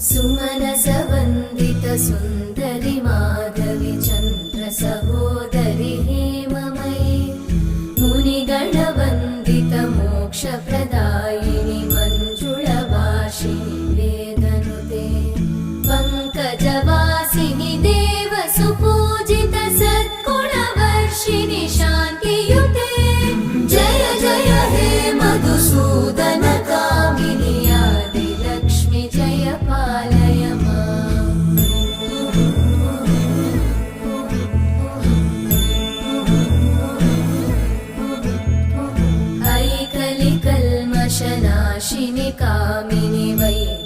सुमनसवन्दित सुन्दरि माधवि चन्द्र सहोदरि हेममयि मुनिगणवन्दित मोक्षप्रदायिनि मञ्जुळभाषिणि वेदनुते पङ्कजवासिनि देवसुपूजित सद्गुणवर्षिणि शान्तियुते जय जय हे मधुसूदन कामिनि आदिलक्ष्मि जय पालय माम्। ऐकलिकल्मषनाशिनि कामिनि वै